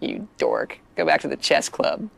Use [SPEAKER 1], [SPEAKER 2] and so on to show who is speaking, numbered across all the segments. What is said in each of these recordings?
[SPEAKER 1] you dork. Go back to the chess club.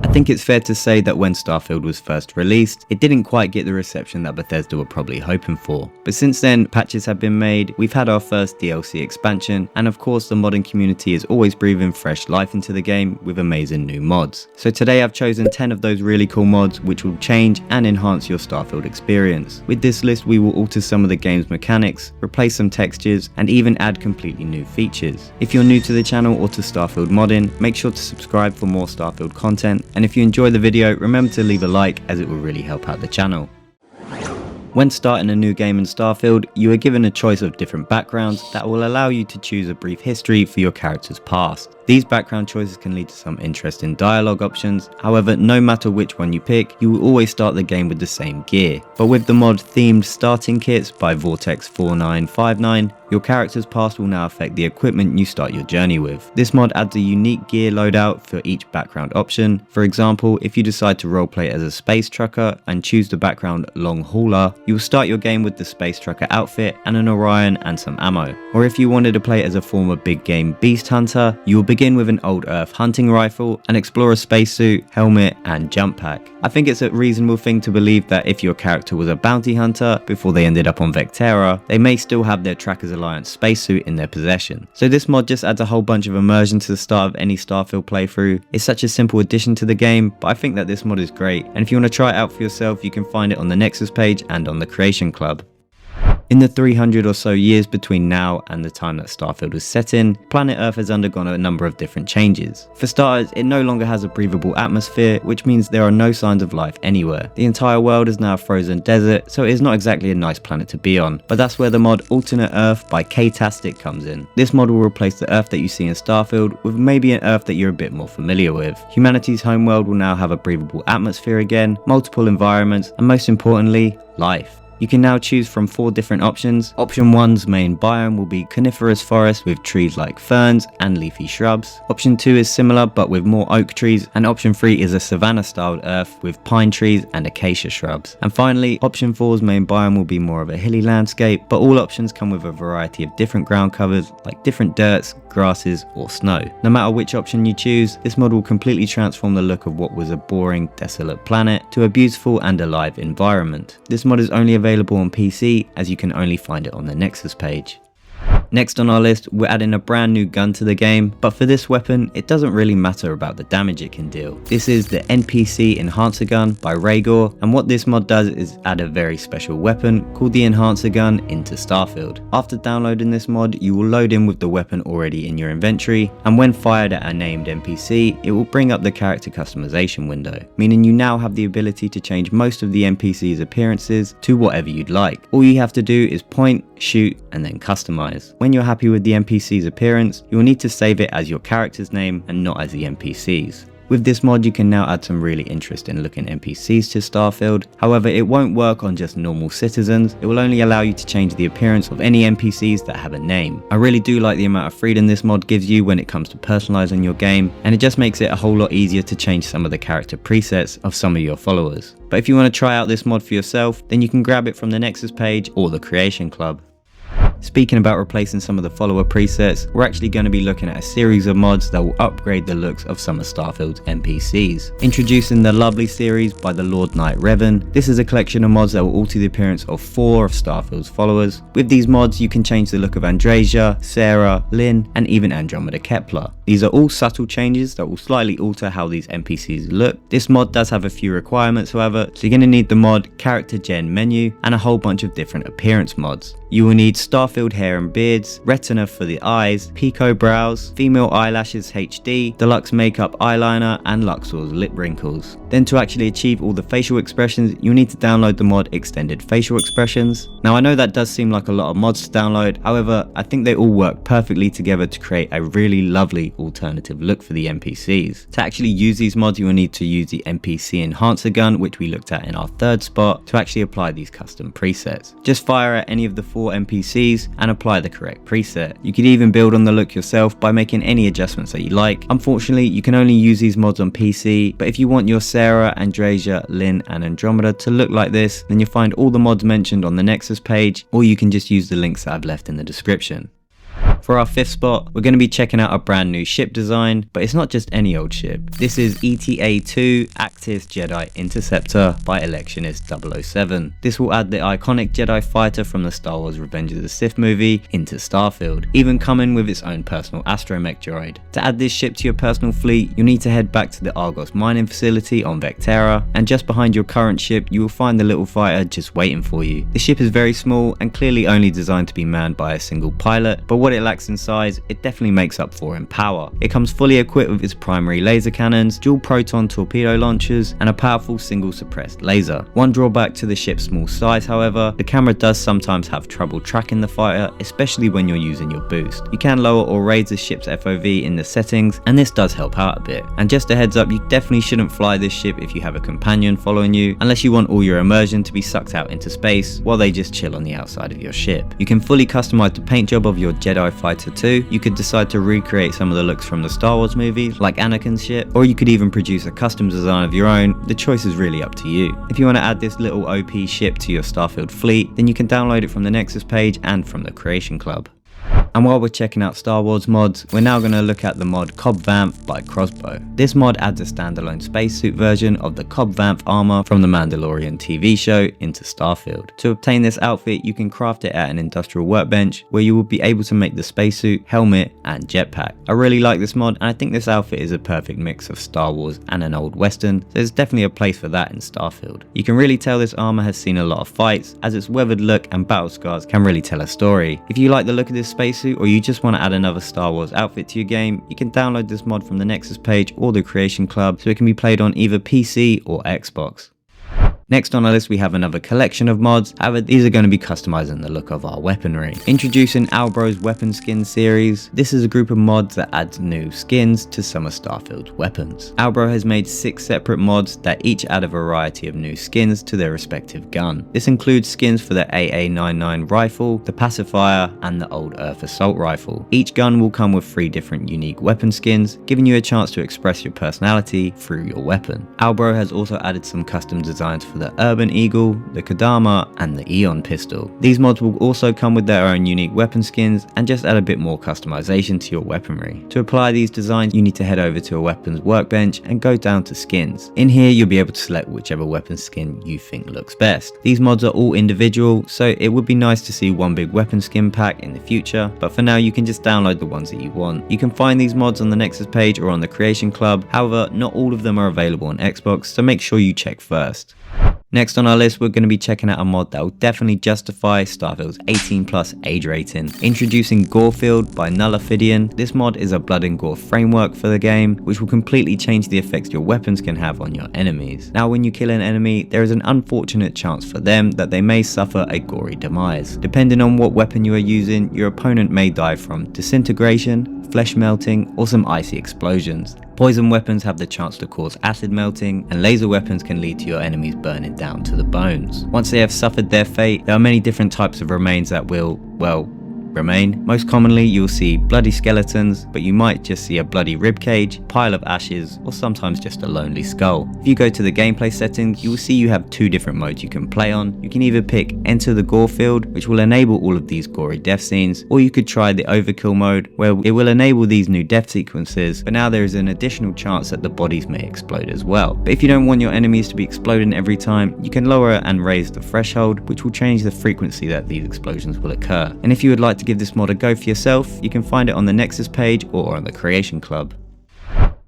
[SPEAKER 2] I think it's fair to say that when Starfield was first released, it didn't quite get the reception that Bethesda were probably hoping for. But since then, patches have been made, we've had our first DLC expansion, and of course the modding community is always breathing fresh life into the game with amazing new mods. So today I've chosen 10 of those really cool mods which will change and enhance your Starfield experience. With this list we will alter some of the game's mechanics, replace some textures, and even add completely new features. If you're new to the channel or to Starfield modding, make sure to subscribe for more Starfield content. And if you enjoy the video, remember to leave a like, as it will really help out the channel. When starting a new game in Starfield, you are given a choice of different backgrounds that will allow you to choose a brief history for your character's past. These background choices can lead to some interesting dialogue options, however no matter which one you pick, you will always start the game with the same gear. But with the mod themed starting kits by Vortex4959, your character's past will now affect the equipment you start your journey with. This mod adds a unique gear loadout for each background option. For example, if you decide to roleplay as a space trucker and choose the background long hauler, you will start your game with the space trucker outfit and an Orion and some ammo. Or if you wanted to play as a former big game beast hunter, you will begin with an old Earth hunting rifle and explore a spacesuit, helmet and jump pack. I think it's a reasonable thing to believe that if your character was a bounty hunter before they ended up on Vectera, they may still have their Trackers Alliance spacesuit in their possession. So this mod just adds a whole bunch of immersion to the start of any Starfield playthrough. It's such a simple addition to the game, but I think that this mod is great, and if you want to try it out for yourself, you can find it on the Nexus page and on the Creation Club. In the 300 or so years between now and the time that Starfield was set in, planet Earth has undergone a number of different changes. For starters, it no longer has a breathable atmosphere, which means there are no signs of life anywhere. The entire world is now a frozen desert, so it is not exactly a nice planet to be on. But that's where the mod Alternate Earth by K-Tastic comes in. This mod will replace the Earth that you see in Starfield with maybe an Earth that you're a bit more familiar with. Humanity's homeworld will now have a breathable atmosphere again, multiple environments, and most importantly, life. You can now choose from 4 different options. Option 1's main biome will be coniferous forest with trees like ferns and leafy shrubs. Option 2 is similar but with more oak trees, and option 3 is a savanna styled earth with pine trees and acacia shrubs. And finally, option 4's main biome will be more of a hilly landscape, but all options come with a variety of different ground covers like different dirts, grasses or snow. No matter which option you choose, this mod will completely transform the look of what was a boring, desolate planet to a beautiful and alive environment. This mod is only available on PC, as you can only find it on the Nexus page. Next on our list, we're adding a brand new gun to the game, but for this weapon, it doesn't really matter about the damage it can deal. This is the NPC Enhancer Gun by Rhaegor, and what this mod does is add a very special weapon called the Enhancer Gun into Starfield. After downloading this mod, you will load in with the weapon already in your inventory, and when fired at a named NPC, it will bring up the character customization window, meaning you now have the ability to change most of the NPC's appearances to whatever you'd like. All you have to do is point, shoot, and then customize. When you're happy with the NPC's appearance, you will need to save it as your character's name and not as the NPC's. With this mod, you can now add some really interesting looking NPCs to Starfield. However, it won't work on just normal citizens. It will only allow you to change the appearance of any NPCs that have a name. I really do like the amount of freedom this mod gives you when it comes to personalizing your game, and it just makes it a whole lot easier to change some of the character presets of some of your followers. But if you want to try out this mod for yourself, then you can grab it from the Nexus page or the Creation Club. Speaking about replacing some of the follower presets, we're actually going to be looking at a series of mods that will upgrade the looks of some of Starfield's NPCs. Introducing the Lovely series by the Lord Knight Revan. This is a collection of mods that will alter the appearance of 4 of Starfield's followers. With these mods, you can change the look of Andresia, Sarah, Lynn, and even Andromeda Kepler. These are all subtle changes that will slightly alter how these NPCs look. This mod does have a few requirements, however, so you're going to need the mod CharGenMenu and a whole bunch of different appearance mods. You will need Starfield hair and beards, RETINA for the eyes, Pekoe Brows, female eyelashes HD, Deluxe makeup eyeliner, and Luxor's lip wrinkles. Then to actually achieve all the facial expressions, you'll need to download the mod Extended Facial Expressions. Now I know that does seem like a lot of mods to download, however I think they all work perfectly together to create a really lovely alternative look for the NPCs. To actually use these mods, you will need to use the NPC Enhancer Gun, which we looked at in our 3rd spot, to actually apply these custom presets. Just fire at any of the 4 NPCs and apply the correct preset. You could even build on the look yourself by making any adjustments that you like. Unfortunately, you can only use these mods on PC, but if you want your Sarah, Andresia, Lynn, and Andromeda to look like this, then you'll find all the mods mentioned on the Nexus page, or you can just use the links that I've left in the description. For our fifth spot, we're going to be checking out a brand new ship design, but it's not just any old ship. This is ETA-2 Actis Jedi Interceptor by Electionist 007. This will add the iconic Jedi fighter from the Star Wars Revenge of the Sith movie into Starfield, even coming with its own personal astromech droid. To add this ship to your personal fleet, you'll need to head back to the Argos mining facility on Vectera, and just behind your current ship you will find the little fighter just waiting for you. The ship is very small and clearly only designed to be manned by a single pilot, but what it lacks in size, it definitely makes up for in power. It comes fully equipped with its primary laser cannons, dual proton torpedo launchers, and a powerful single suppressed laser. One drawback to the ship's small size, however, the camera does sometimes have trouble tracking the fighter, especially when you're using your boost. You can lower or raise the ship's FOV in the settings, and this does help out a bit. And just a heads up, you definitely shouldn't fly this ship if you have a companion following you, unless you want all your immersion to be sucked out into space while they just chill on the outside of your ship. You can fully customize the paint job of your Jedi fighter too. You could decide to recreate some of the looks from the Star Wars movies, like Anakin's ship, or you could even produce a custom design of your own. The choice is really up to you. If you want to add this little OP ship to your Starfield fleet, then you can download it from the Nexus page and from the Creation Club. And while we're checking out Star Wars mods, we're now going to look at the mod Cobb Vanth by Crossbow. This mod adds a standalone spacesuit version of the Cobb Vanth armor from the Mandalorian TV show into Starfield. To obtain this outfit, you can craft it at an industrial workbench where you will be able to make the spacesuit, helmet, and jetpack. I really like this mod, and I think this outfit is a perfect mix of Star Wars and an old western, so there's definitely a place for that in Starfield. You can really tell this armor has seen a lot of fights, as its weathered look and battle scars can really tell a story. If you like the look of this spacesuit, or you just want to add another Star Wars outfit to your game, you can download this mod from the Nexus page or the Creation Club, so it can be played on either PC or Xbox. Next on our list we have another collection of mods, however these are going to be customizing the look of our weaponry. Introducing Albro's weapon skin series. This is a group of mods that adds new skins to some of Starfield's weapons. Albro has made 6 separate mods that each add a variety of new skins to their respective gun. This includes skins for the AA-99 rifle, the pacifier, and the Old Earth assault rifle. Each gun will come with 3 different unique weapon skins, giving you a chance to express your personality through your weapon. Albro has also added some custom designs for the Urban Eagle, the Kodama, and the Eon pistol. These mods will also come with their own unique weapon skins and just add a bit more customization to your weaponry. To apply these designs, you need to head over to a weapons workbench and go down to skins. In here you'll be able to select whichever weapon skin you think looks best. These mods are all individual, so it would be nice to see one big weapon skin pack in the future, but for now you can just download the ones that you want. You can find these mods on the Nexus page or on the Creation Club, however not all of them are available on Xbox, so make sure you check first. Next on our list, we're going to be checking out a mod that will definitely justify Starfield's 18+ age rating. Introducing Gorefield by Nullifidian. This mod is a blood and gore framework for the game, which will completely change the effects your weapons can have on your enemies. Now when you kill an enemy, there is an unfortunate chance for them that they may suffer a gory demise. Depending on what weapon you are using, your opponent may die from disintegration, flesh melting, or some icy explosions. Poison weapons have the chance to cause acid melting, and laser weapons can lead to your enemies burning down to the bones. Once they have suffered their fate, there are many different types of remains that will, well, remain. Most commonly you'll see bloody skeletons, but you might just see a bloody ribcage, pile of ashes, or sometimes just a lonely skull. If you go to the gameplay settings, you will see you have 2 different modes you can play on. You can either pick Enter the Gorefield, which will enable all of these gory death scenes, or you could try the Overkill mode, where it will enable these new death sequences, but now there is an additional chance that the bodies may explode as well. But if you don't want your enemies to be exploding every time, you can lower and raise the threshold, which will change the frequency that these explosions will occur. And if you would like to give this mod a go for yourself, you can find it on the Nexus page or on the Creation Club.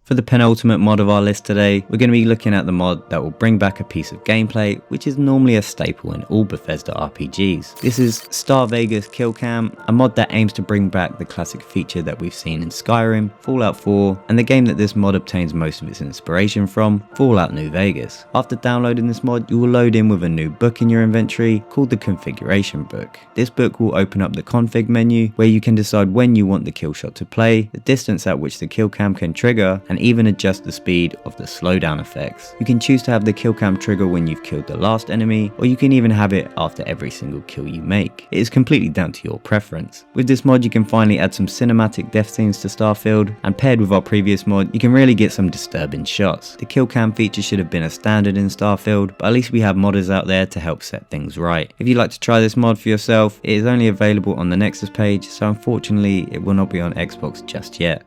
[SPEAKER 2] For the penultimate mod of our list today, we're going to be looking at the mod that will bring back a piece of gameplay which is normally a staple in all Bethesda RPGs. This is Starvegas Kill Cam, a mod that aims to bring back the classic feature that we've seen in Skyrim, Fallout 4, and the game that this mod obtains most of its inspiration from, Fallout New Vegas. After downloading this mod, you will load in with a new book in your inventory called the Configuration Book. This book will open up the config menu where you can decide when you want the kill shot to play, the distance at which the kill cam can trigger, and and even adjust the speed of the slowdown effects. You can choose to have the kill cam trigger when you've killed the last enemy, or you can even have it after every single kill you make. It is completely down to your preference. With this mod you can finally add some cinematic death scenes to Starfield, and paired with our previous mod you can really get some disturbing shots. The kill cam feature should have been a standard in Starfield, but at least we have modders out there to help set things right. If you'd like to try this mod for yourself, it is only available on the Nexus page, so unfortunately it will not be on Xbox just yet.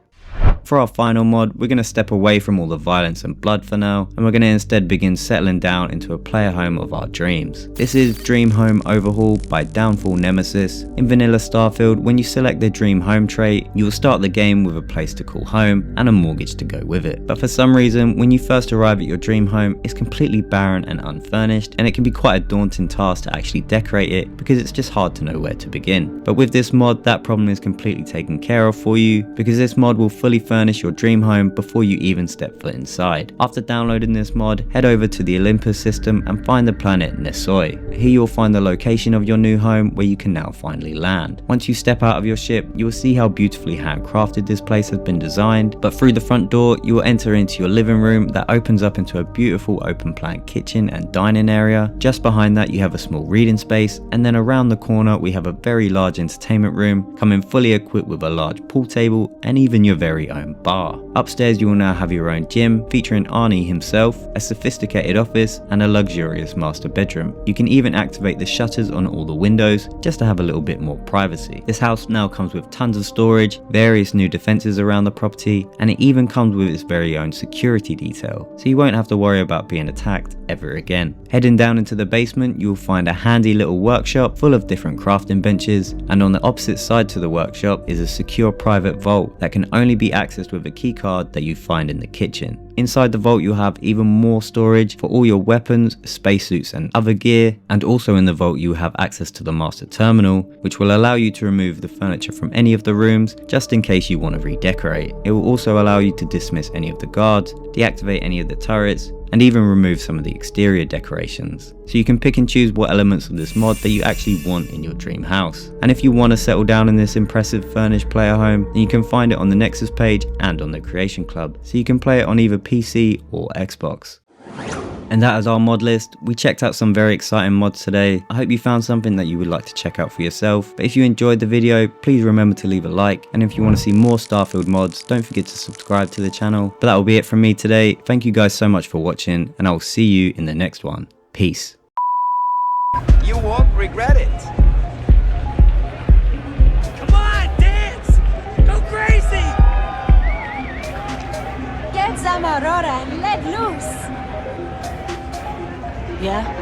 [SPEAKER 2] For our final mod, we're going to step away from all the violence and blood for now, and we're going to instead begin settling down into a player home of our dreams. This is Dream Home Overhaul by Downfall Nemesis. In vanilla Starfield, when you select the Dream Home trait, you will start the game with a place to call home and a mortgage to go with it. But for some reason, when you first arrive at your dream home, it's completely barren and unfurnished, and it can be quite a daunting task to actually decorate it because it's just hard to know where to begin. But with this mod, that problem is completely taken care of for you, because this mod will fully furnish your dream home before you even step foot inside. After downloading this mod, head over to the Olympus system and find the planet Nesoi. Here you'll find the location of your new home where you can now finally land. Once you step out of your ship, you will see how beautifully handcrafted this place has been designed, but through the front door you will enter into your living room that opens up into a beautiful open plan kitchen and dining area. Just behind that you have a small reading space, and then around the corner we have a very large entertainment room coming fully equipped with a large pool table and even your very own bar. Upstairs you will now have your own gym featuring Arnie himself, a sophisticated office and a luxurious master bedroom. You can even activate the shutters on all the windows just to have a little bit more privacy. This house now comes with tons of storage, various new defenses around the property, and it even comes with its very own security detail, so you won't have to worry about being attacked ever again. Heading down into the basement you will find a handy little workshop full of different crafting benches, and on the opposite side to the workshop is a secure private vault that can only be accessed with a keycard that you find in the kitchen. Inside the vault you'll have even more storage for all your weapons, spacesuits and other gear, and also in the vault you have access to the master terminal, which will allow you to remove the furniture from any of the rooms just in case you want to redecorate. It will also allow you to dismiss any of the guards, deactivate any of the turrets, and even remove some of the exterior decorations. So you can pick and choose what elements of this mod that you actually want in your dream house. And if you want to settle down in this impressive furnished player home, then you can find it on the Nexus page and on the Creation Club, so you can play it on either PC or Xbox. And that is our mod list. We checked out some very exciting mods today. I hope you found something that you would like to check out for yourself. But if you enjoyed the video, please remember to leave a like. And if you want to see more Starfield mods, don't forget to subscribe to the channel. But that will be it from me today. Thank you guys so much for watching, and I will see you in the next one. Peace.
[SPEAKER 3] You won't regret it. Come on, dance! Go crazy!
[SPEAKER 4] Get some Aurora and let loose. Yeah?